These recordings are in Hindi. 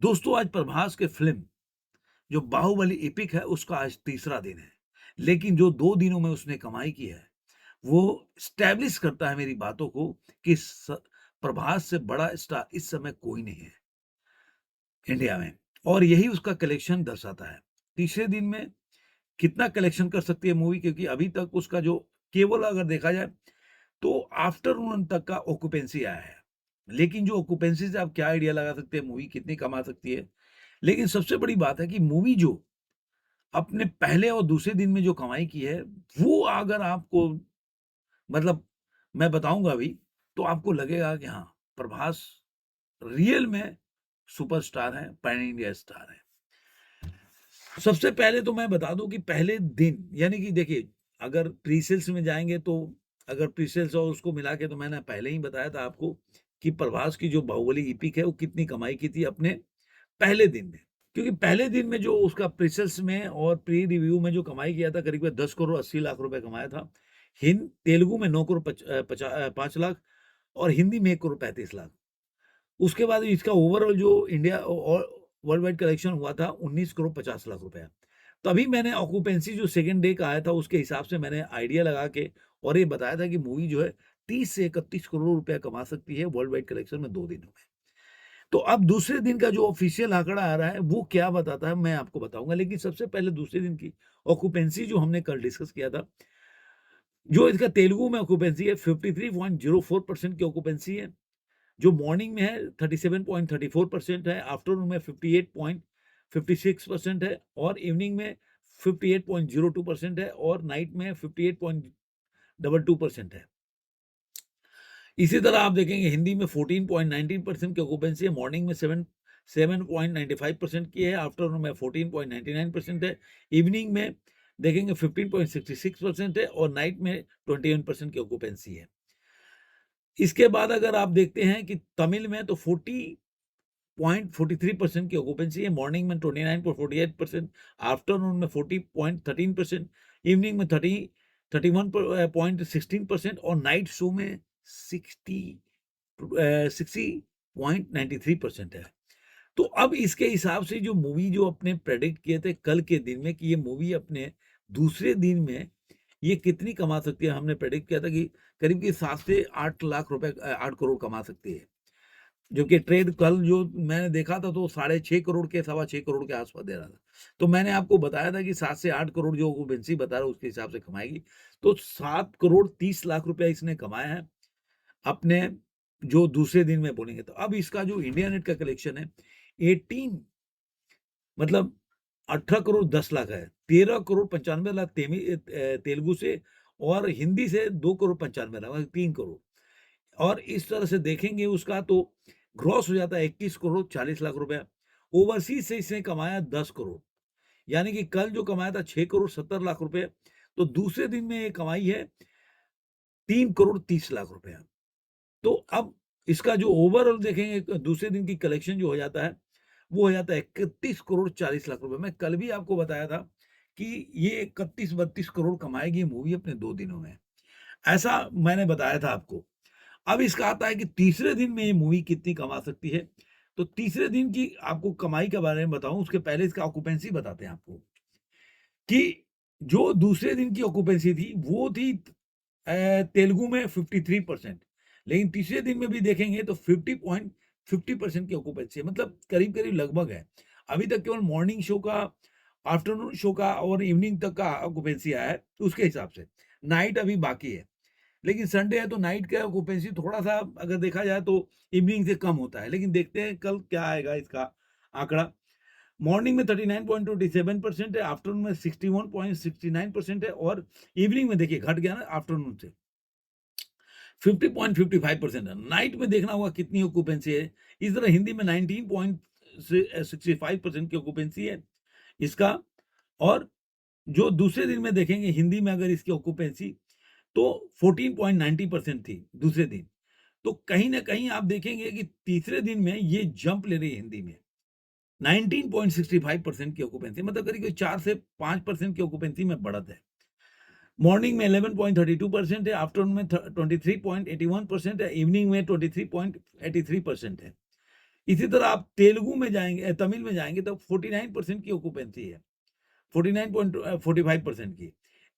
दोस्तों आज प्रभास के फिल्म जो बाहुबली एपिक है उसका आज तीसरा दिन है। लेकिन जो 2 दिनों में उसने कमाई की है, वो एस्टैब्लिश करता है मेरी बातों को कि प्रभास से बड़ा स्टार इस समय कोई नहीं है इंडिया में और यही उसका कलेक्शन दर्शाता है। तीसरे दिन में कितना कलेक्शन कर सकती है मूवी क्योंकि अभी तक उसका जो केवल अगर देखा जाए तो आफ्टरनून तक का ऑक्यूपेंसी आया है। लेकिन जो ऑक्यूपेंसी से आप क्या आइडिया लगा सकते हैं मूवी कितनी कमा सकती है। लेकिन सबसे बड़ी बात है कि मूवी जो अपने पहले और दूसरे दिन में जो कमाई की है, वो अगर आपको मतलब मैं बताऊँगा अभी, तो आपको लगेगा कि हाँ, प्रभास रियल में सुपरस्टार हैं, पैन इंडिया स्टार हैं। सबसे पहले तो मैं बता दूँ कि पहले दिन यानी कि देखिए, अगर प्री-सेल्स में जाएँगे तो अगर प्री-सेल्स और उसको मिला के तो मैंने पहले ही बताया था आपको कि प्रभास की जो बाहुबली एपिक है, वो कितनी कमाई की थी अपने पहले दिन में। क्योंकि पहले दिन में जो उसका प्रेशर्स में और प्री रिव्यू में जो कमाई किया था करीब 10 करोड़ 80 लाख रुपए कमाया था। तेलुगु में 9 करोड़ 5 लाख और हिंदी में 1 करोड़ 35 लाख। उसके बाद इसका ओवरऑल जो इंडिया और वर्ल्ड वाइड कलेक्शन हुआ था 19 करोड़ 50 लाख रुपया। तभी मैंने ऑक्यूपेंसी जो सेकंड डे का आया था उसके हिसाब से मैंने आइडिया लगा के और ये बताया था कि मूवी जो है 30 से 31 करोड़ रुपया कमा सकती है वर्ल्ड वाइड कलेक्शन में 2 दिनों में। तो अब दूसरे दिन का जो ऑफिशियल आंकड़ा आ रहा है, वो क्या बताता है, मैं आपको बताऊँगा। लेकिन सबसे पहले दूसरे दिन की ऑक्यूपेंसी जो हमने कल डिस्कस किया था, जो इसका तेलुगु में ऑक्यूपेंसी है 53.04% की ऑक्यूपेंसी है। जो मॉर्निंग में है 37.34% है, आफ्टरनून में 58.56% है और इवनिंग में 58.02% है और नाइट में 58.22% है। इसी तरह आप देखेंगे हिंदी में 14.19% की ऑक्यूपेंसी है, मॉर्निंग में 7.95% की है, आफ्टरनून में 14.99% है, इवनिंग में देखेंगे 15.66% है और नाइट में 21% की ऑक्यूपेंसी है। इसके बाद अगर आप देखते हैं कि तमिल में तो 40.43% की ऑक्यूपेंसी है, मॉर्निंग में 29.48%, आफ्टरनून में 40.13%, इवनिंग में 31.16% और नाइट शो में 60.93% है। तो अब इसके हिसाब से जो मूवी जो अपने प्रेडिक्ट किए थे कल के दिन में कि ये मूवी अपने दूसरे दिन में ये कितनी कमा सकती है, हमने प्रेडिक्ट किया था कि करीब के 7 से 8 लाख रुपए 8 करोड़ कमा सकती है। जबकि ट्रेड कल जो मैंने देखा था तो 6.5 करोड़ के सवा 6 करोड़ के आस-पास दे रहा था। तो मैंने आपको बताया था कि 7 से 8 करोड़ जो ओकुपेंसी बता रहा है उसके हिसाब से कमाएगी। तो 7 करोड़ 30 लाख रुपया इसने कमाया है, अपने जो दूसरे दिन में बोलेंगे तो। अब इसका जो इंडिया नेट का कलेक्शन है 18 मतलब 18 करोड़ 10 लाख है। 13 करोड़ 95 लाख तेलुगु से और हिंदी से 2 करोड़ 95 लाख मतलब 3 करोड़। और इस तरह से देखेंगे उसका तो ग्रॉस हो जाता है 21 करोड़ 40 लाख रुपया। ओवरसीज़ से इसने कमाया 10 करोड़। यानी कि कल जो कमाया था 6 करोड़ 70 लाख रुपए, तो दूसरे दिन में ये कमाई है 3 करोड़ 30 लाख रुपया। तो अब इसका जो ओवरऑल देखेंगे दूसरे दिन की कलेक्शन जो हो जाता है, वो हो जाता है 31 करोड़ 40 लाख रुपए। मैं कल भी आपको बताया था कि ये 31-32 करोड़ कमाएगी मूवी अपने 2 दिनों में। ऐसा मैंने बताया था आपको। अब इसका आता है कि तीसरे दिन में ये मूवी कितनी कमा सकती है। तो तीसरे दिन की आपको कमाई के बारे में बताऊँ, उसके पहले इसका ऑक्यूपेंसी बताते हैं आपको कि जो दूसरे दिन की ऑक्यूपेंसी थी, वो थी तेलुगु में 53%, लेकिन तीसरे दिन में भी देखेंगे तो 50% की ऑक्यूपेंसी है, मतलब करीब-करीब लगभग है। अभी तक केवल मॉर्निंग शो का, आफ्टरनून शो का और इवनिंग तक का ऑक्यूपेंसी आया है, उसके हिसाब से। नाइट अभी बाकी है। लेकिन संडे है तो नाइट का ऑक्यूपेंसी थोड़ा-सा अगर देखा जाए तो इवनिंग से कम होता है। लेकिन देखते हैं कल क्या आएगा इसका आंकड़ा। मॉर्निंग में 39.27% है, आफ्टरनून में 61.69% है और इवनिंग में देखिए घट गया ना आफ्टरनून से 50.55% है। नाइट में देखना होगा कितनी ऑक्यूपेंसी है। इस तरह हिंदी में 19.65% की ऑक्यूपेंसी है इसका और जो दूसरे दिन में देखेंगे हिंदी में अगर इसकी ऑक्यूपेंसी तो 14.90% थी दूसरे दिन। तो कहीं न कहीं आप देखेंगे कि तीसरे दिन में ये जंप ले रही है हिंदी में। 19.65% की ऑक्यूपेंसी मतलब करीब-करीब 4 से 5% की ऑक्यूपेंसी में बढ़त है। मॉर्निंग में 11.32% है, आफ्टरनून में 23.81% है, इवनिंग में 23.83% है। इसी तरह आप तेलुगु में जाएँगे, तमिल में जाएँगे तो 49% की ऑक्यूपेंसी है, 49.45% की।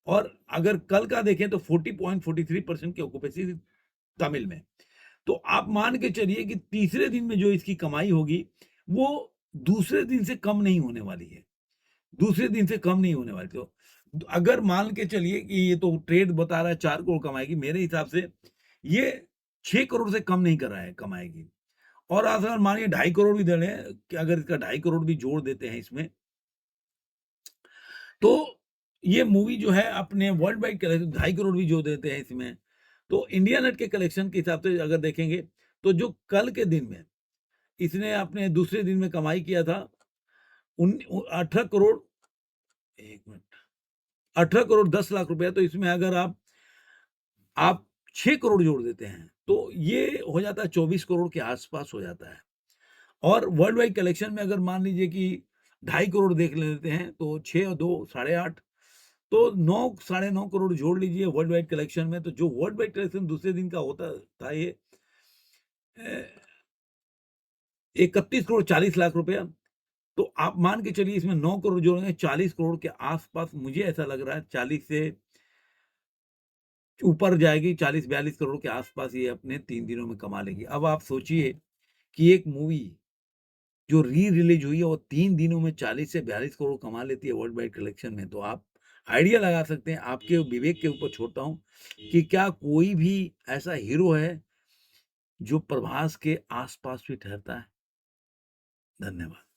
और अगर कल का देखें तो 40.43% की ऑक्यूपेंसी तमिल में। तो आप मान के चलिए कि तीसरे दिन में जो इसकी कमाई होगी, वो दूसरे दिन से कम नहीं होने वाली है। दूसरे दिन से कम नहीं होने वाली। तो अगर मान के चलिए कि ये तो ट्रेड बता रहा है 4 करोड़ कमाएगी, मेरे हिसाब से ये 6 करोड़ से कम नहीं कर रहा है कमाएगी। और अगर मानिए 2.5 करोड़ भी दे लें कि अगर इसका 2.5 करोड़ भी जोड़ देते हैं इसमें, तो ये मूवी जो है अपने वर्ल्ड वाइड कलेक्शन 2.5 करोड़ भी जोड़ देते हैं इसमें, तो इंडिया नेट के कलेक्शन के हिसाब से अगर देखेंगे, तो जो कल के दिन में इसने अपने दूसरे दिन में कमाई किया था, 18 करोड़, 1 मिनट, 18 करोड़ 10 लाख रुपया, तो इसमें अगर आप 6 करोड़ जोड़ देते हैं, तो ये हो जाता है 24 करोड़ के आस-पास हो जाता है। और वर्ल्ड वाइड कलेक्शन में अगर मान लीजिए कि 2.5 करोड़ देख लेते हैं, तो 6 और 2 साढ़े 8, तो 9 साढ़े 9 करोड़ जोड़ लीजिए वर्ल्ड वाइड कलेक्शन में, तो जो वर्ल्ड वाइड कलेक्शन दूसरे दिन का होता था ये 31 करोड़ 40 लाख रुपया। तो आप मान के चलिए इसमें 9 करोड़ जोड़ेंगे, 40 करोड़ के आस-पास मुझे ऐसा लग रहा है, 40 से ऊपर जाएगी, 40-42 करोड़ के आस-पास ये अपने 3 दिनों में कमा लेगी। अब आप सोचिए कि एक मूवी जो री-रिलीज़ हुई है वो 3 दिनों में 40 से 42 करोड़ कमा लेती है वर्ल्ड वाइड कलेक्शन में, तो आप आइडिया लगा सकते हैं, आपके विवेक के ऊपर छोड़ता हूँ कि क्या कोई भी ऐसा हीरो है जो प्रभास के आस-पास भी ठहरता है? धन्यवाद।